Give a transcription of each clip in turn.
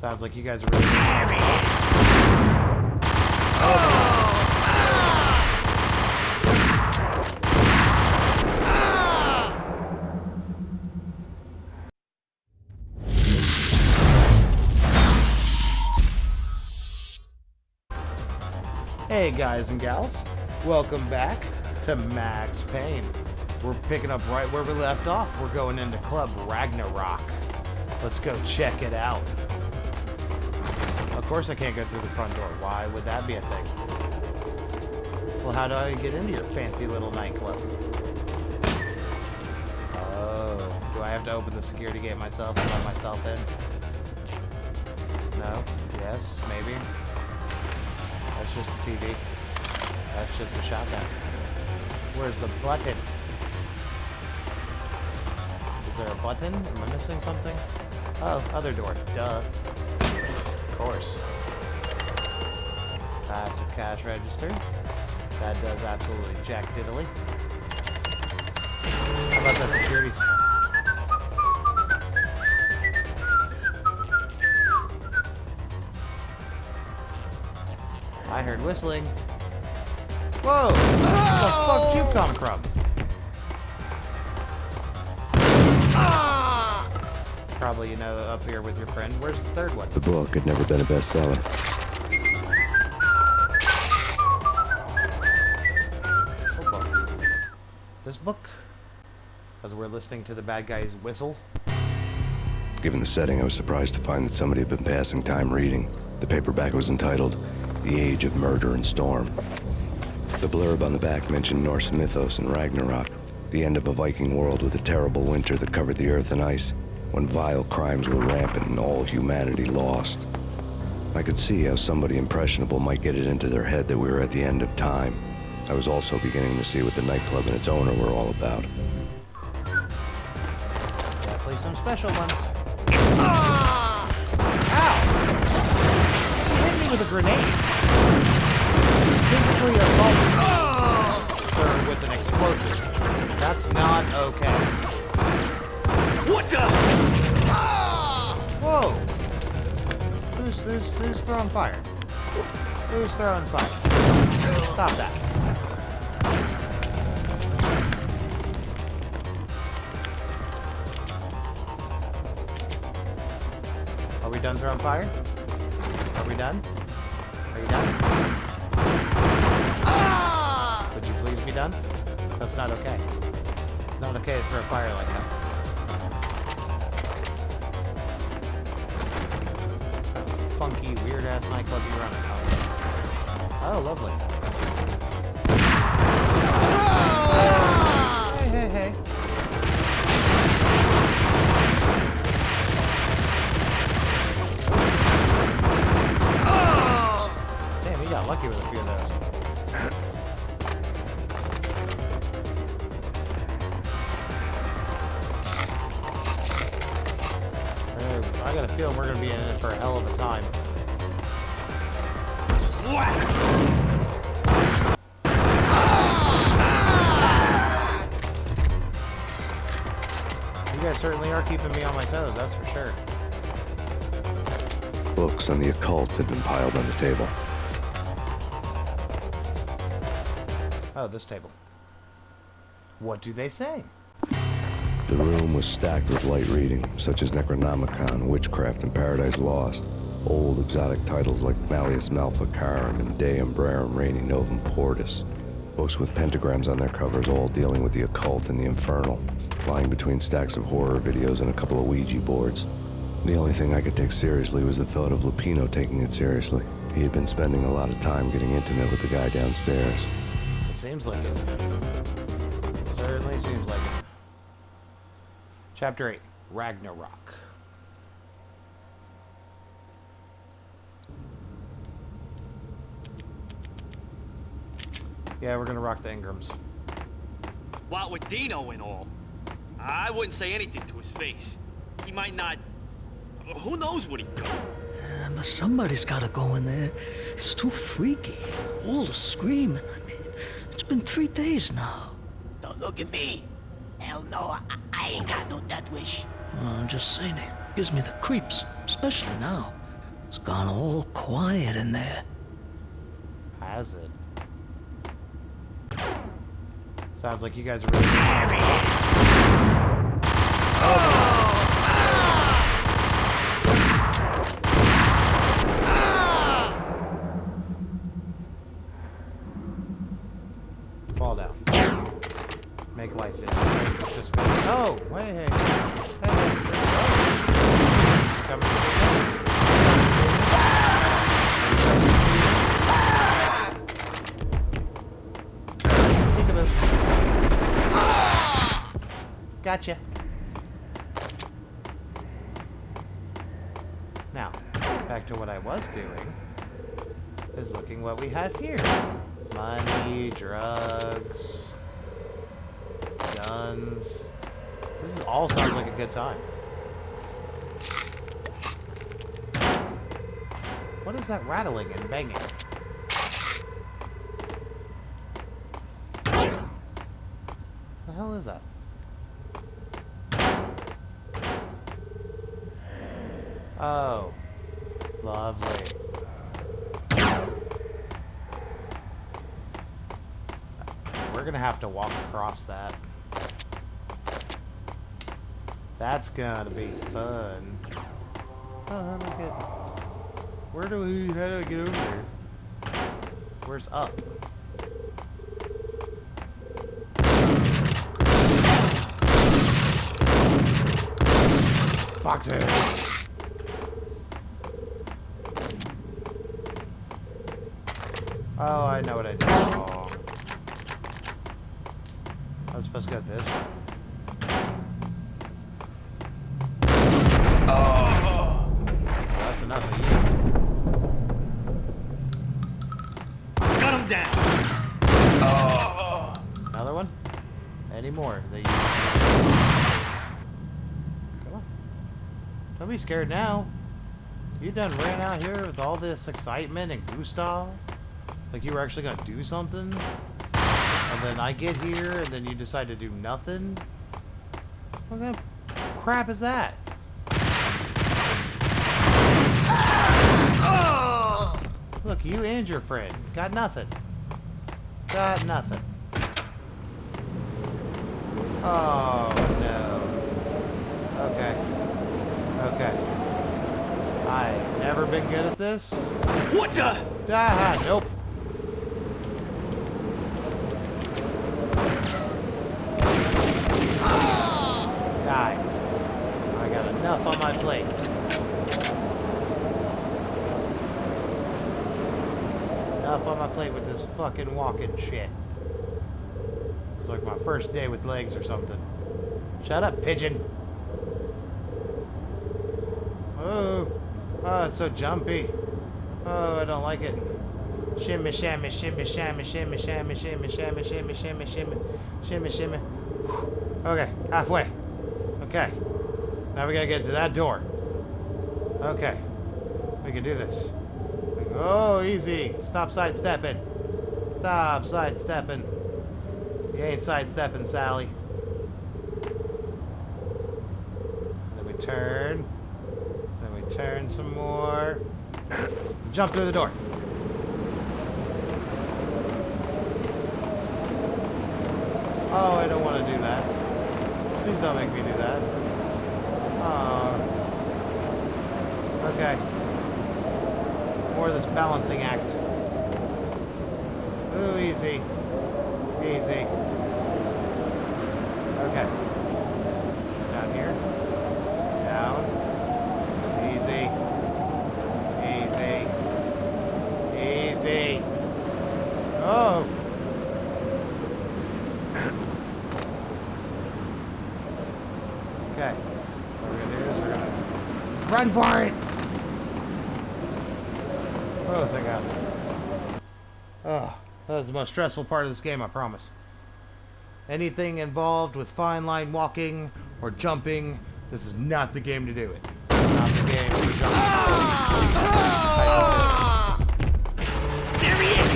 Sounds like you guys are really heavy. Hey guys and gals, welcome back to Max Payne. We're picking up right where we left off. We're going into Club Ragnarock. Let's go check it out. Of course I can't go through the front door. Why would that be a thing? Well, how do I get into your fancy little nightclub? Oh, do I have to open the security gate myself and let myself in? No? Yes? Maybe? That's just a TV. That's just a shotgun. Where's the button? Is there a button? Am I missing something? Oh, other door. Duh. Of course. That's a cash register. That does absolutely jack diddly. How about that security? I heard whistling. Whoa! Where the fuck did you come from? Probably, you know, up here with your friend. Where's the third one? The book had never been a bestseller. What book? This book? As we're listening to the bad guy's whistle. Given the setting, I was surprised to find that somebody had been passing time reading. The paperback was entitled The Age of Murder and Storm. The blurb on the back mentioned Norse mythos and Ragnarok, the end of a Viking world with a terrible winter that covered the earth in ice, when vile crimes were rampant and all humanity lost. I could see how somebody impressionable might get it into their head that we were at the end of time. I was also beginning to see what the nightclub and its owner were all about. Definitely some special ones. Ow! He hit me with a grenade. Physically assaulted me, sir, with an explosive. That's not okay. What the? Whoa! Who's throwing fire? Who's throwing fire? Stop that. Are we done throwing fire? Are we done? Are you done? Would you please be done? That's not okay. It's not okay to throw fire like that. Funky, weird-ass nightclub you run it. Oh, lovely. Hey, hey, hey. Damn, you got lucky with a few of those. I got a feeling we're going to be in it for a hell of a time. You guys certainly are keeping me on my toes, that's for sure. Books on the occult had been piled on the table. Oh, this table. What do they say? The room was stacked with light reading, such as Necronomicon, Witchcraft, and Paradise Lost. Old exotic titles like Malleus Maleficarum and De Umbrarum Reini Novum Portis. Books with pentagrams on their covers, all dealing with the occult and the infernal, lying between stacks of horror videos and a couple of Ouija boards. The only thing I could take seriously was the thought of Laupino taking it seriously. He had been spending a lot of time getting intimate with the guy downstairs. It seems like it. It certainly seems like it. Chapter 8, Ragnarok. Yeah, we're gonna rock the Ingrams. What with Dino and all, I wouldn't say anything to his face. He might not... Who knows what he'd do? But somebody's gotta go in there. It's too freaky. All the screaming. I mean, it's been 3 days now. Don't look at me. Hell no, I ain't got no death wish. I'm just saying it gives me the creeps, especially now. It's gone all quiet in there. Has it? Sounds like you guys are really... Fall down. Make life in. Just make... Oh! Hey, hey. Hey, hey. Coming to see me? Peekaboo. Gotcha. Now, back to what I was doing, is looking what we have here. Money, drugs, guns. This is all sounds like a good time. What is that rattling and banging? The hell is that? Oh, lovely. We're gonna have to walk across that. That's gonna be fun. Oh, how do I get... How do I get over there? Where's up? Boxes! Oh, I know what I did wrong. I was supposed to go this way. Oh! Well, that's enough of you. Got him down. Oh! Another one? Any more? That you... Come on. Don't be scared now. You done ran out here with all this excitement and gusto? Like you were actually gonna do something? And then I get here and then you decide to do nothing? What kind of crap is that? Look, you and your friend got nothing. Got nothing. Oh no. Okay. Okay. I've never been good at this. What the? Ah, nope. Die. I got enough on my plate. Enough on my plate with this fucking walking shit. It's like my first day with legs or something. Shut up, pigeon. Oh. Oh, it's so jumpy. Oh, I don't like it. Shimmy, shimmy, shimmy, shimmy, shimmy, shimmy, shimmy, shimmy, shimmy, shimmy, shimmy, shimmy, shimmy. Okay, halfway. Okay. Now we gotta get to that door. Okay. We can do this. Oh, easy. Stop sidestepping. Stop sidestepping. You ain't sidestepping, Sally. Then we turn. Then we turn some more. Jump through the door. Oh, I don't want to do that. Please don't make me do that. Oh. Okay. More of this balancing act. Ooh, easy. Easy. Okay. Down here. Down. Easy. Easy. Easy. Oh! Okay. What we're gonna do is we're gonna run for it! Oh, thank God. Oh, that was the most stressful part of this game, I promise. Anything involved with fine line walking or jumping, this is not the game to do it. Not the game for jumping. There he is!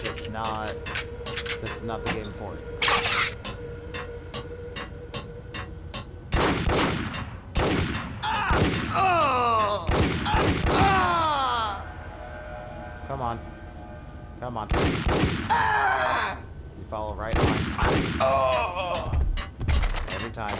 It's not. This is not the game for it. Come on. You follow right line. Every time.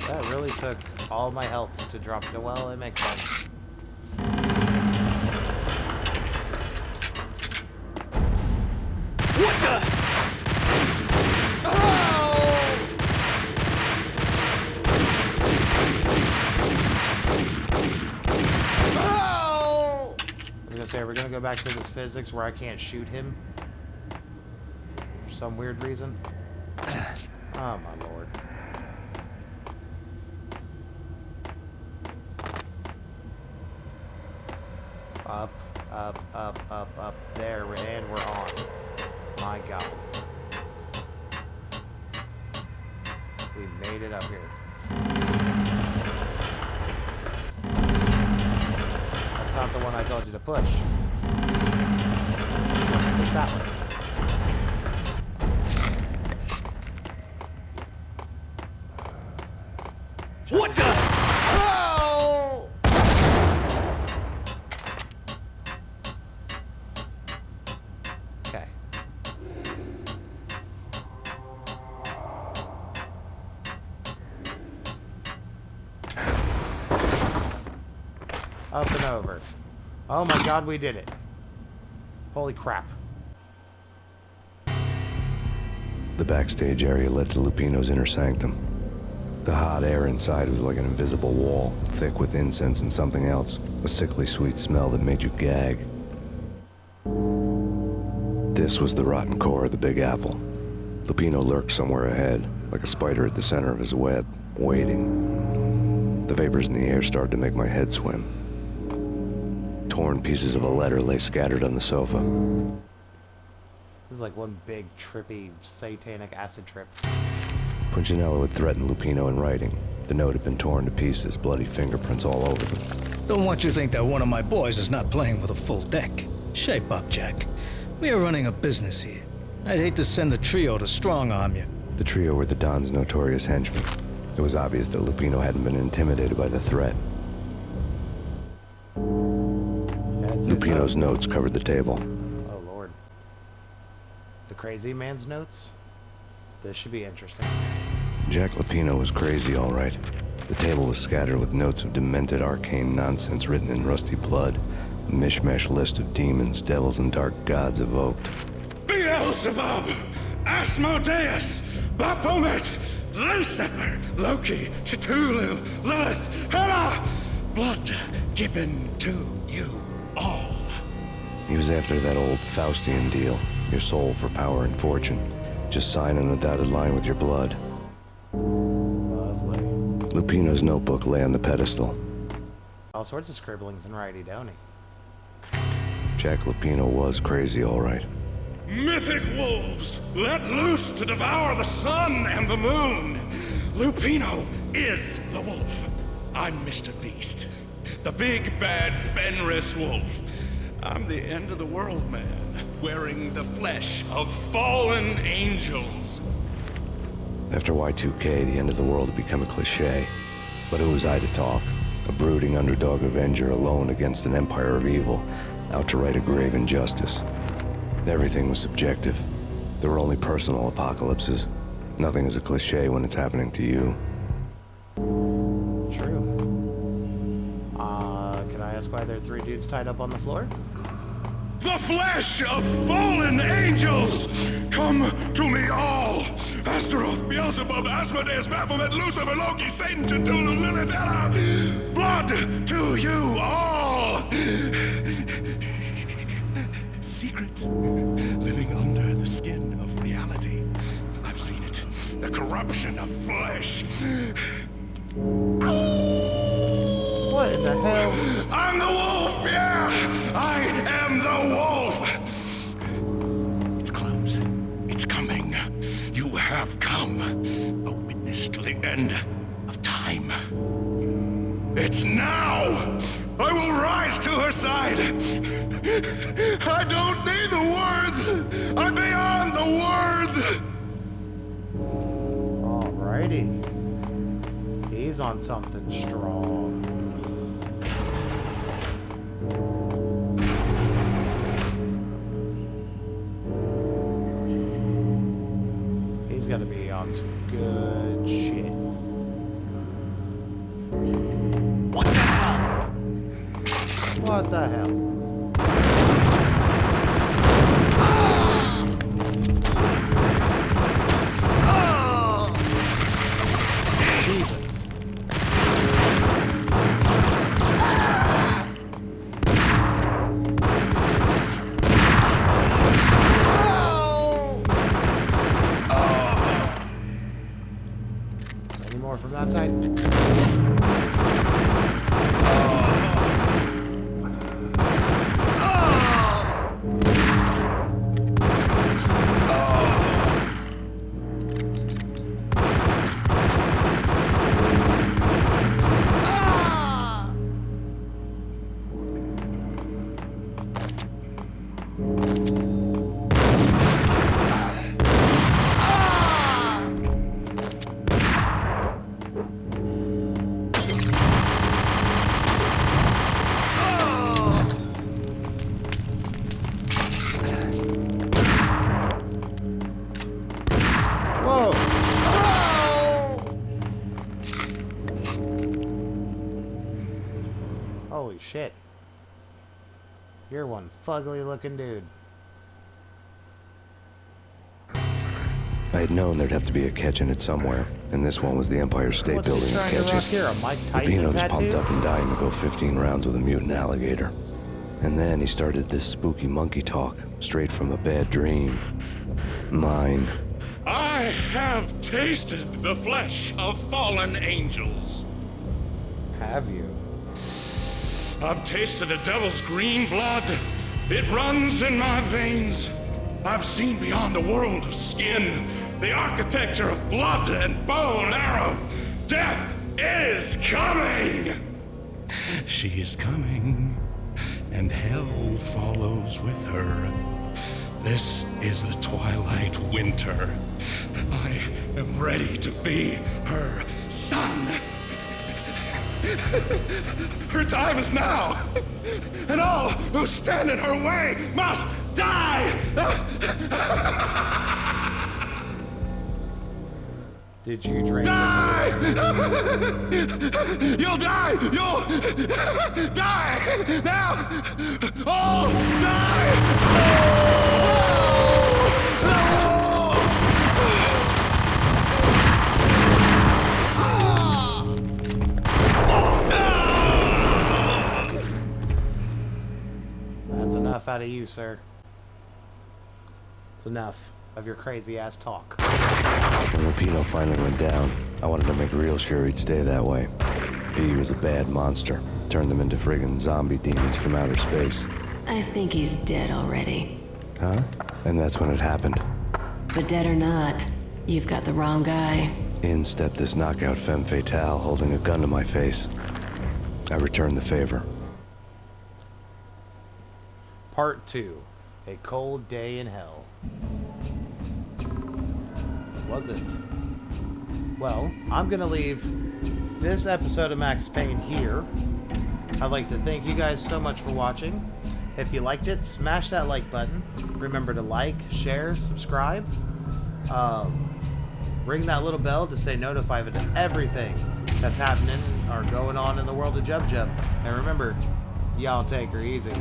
That really took all my health to drop it. Well, it makes sense. What the? I was gonna say, we're gonna go back to this physics where I can't shoot him for some weird reason. Oh my lord. Up, up, up, up, up. There, and we're on. My god. We made it up here. That's not the one I told you to push. Push that one. What the? Okay. Up and over. Oh my god, we did it. Holy crap. The backstage area led to Lupino's inner sanctum. The hot air inside was like an invisible wall, thick with incense and something else, a sickly sweet smell that made you gag. This was the rotten core of the Big Apple. Lupino lurked somewhere ahead, like a spider at the center of his web, waiting. The vapors in the air started to make my head swim. Torn pieces of a letter lay scattered on the sofa. This is like one big, trippy, satanic acid trip. Punchinello had threatened Lupino in writing. The note had been torn to pieces, bloody fingerprints all over them. Don't want you to think that one of my boys is not playing with a full deck. Shape up, Jack. We are running a business here. I'd hate to send the trio to strong-arm you. The trio were the Don's notorious henchmen. It was obvious that Lupino hadn't been intimidated by the threat. Lupino's notes covered the table. Oh lord. The crazy man's notes? This should be interesting. Jack Lupino was crazy, all right. The table was scattered with notes of demented arcane nonsense written in rusty blood. A mishmash list of demons, devils, and dark gods evoked. Beelzebub, Asmodeus, Baphomet, Lucifer, Loki, Cthulhu, Lilith, Hela! Blood given to you all. He was after that old Faustian deal. Your soul for power and fortune. Just sign on the dotted line with your blood. Lovely. Lupino's notebook lay on the pedestal. All sorts of scribblings and righty-downy. Jack Lupino was crazy, all right. Mythic wolves, let loose to devour the sun and the moon. Lupino is the wolf. I'm Mr. Beast, the big bad Fenris wolf. I'm the end of the world man, wearing the flesh of fallen angels. After Y2K, the end of the world had become a cliche. But who was I to talk? A brooding underdog avenger alone against an empire of evil, out to right a grave injustice. Everything was subjective. There were only personal apocalypses. Nothing is a cliche when it's happening to you. True. Can I ask why there are three dudes tied up on the floor? The flesh of fallen angels! Come to me all! Astaroth, Beelzebub, Asmodeus, Baphomet, Lucifer, Loki, Satan, Cthulhu, Lilith, Hela! Blood to you all! Secrets living under the skin of reality. I've seen it. The corruption of flesh. What in the hell? I'm the wolf, yeah! I am the wolf! It's close. It's coming. You have come. A witness to the end of time. It's now! I will rise to her side! I don't need the words! I'm beyond the words! Oh on something strong. He's got to be on some good shit. What the hell? What the hell? Jesus. Any more from that side? Whoa! Holy shit. You're one fugly looking dude. I had known there'd have to be a catch in it somewhere, and this one was the Empire State What's he Building of trying to rock catches. here? A Mike Tyson Lapino's tattoo? pumped up and dying to go 15 rounds with a mutant alligator. And then he started this spooky monkey talk, straight from a bad dream. Mine. I have tasted the flesh of fallen angels. Have you? I've tasted the devil's green blood. It runs in my veins. I've seen beyond the world of skin, the architecture of blood and bow and arrow. Death is coming! She is coming, and hell follows with her. This is the twilight winter. I am ready to be her son. Her time is now, and all who stand in her way must die! Did you drink Die! You'll die! You'll die! Now! All die! That's enough out of you, sir. It's enough of your crazy ass talk. When Lapino finally went down, I wanted to make real sure he'd stay that way. He was a bad monster. Turned them into friggin' zombie demons from outer space. I think he's dead already. Huh? And that's when it happened. But dead or not, you've got the wrong guy. In stepped this knockout femme fatale holding a gun to my face. I returned the favor. Part 2. A cold day in hell. Was it? Well, I'm gonna leave this episode of Max Payne here. I'd like to thank you guys so much for watching. If you liked it, smash that like button. Remember to like, share, subscribe. Ring that little bell to stay notified of everything that's happening or going on in the world of Jub Jub. And remember, y'all take her easy.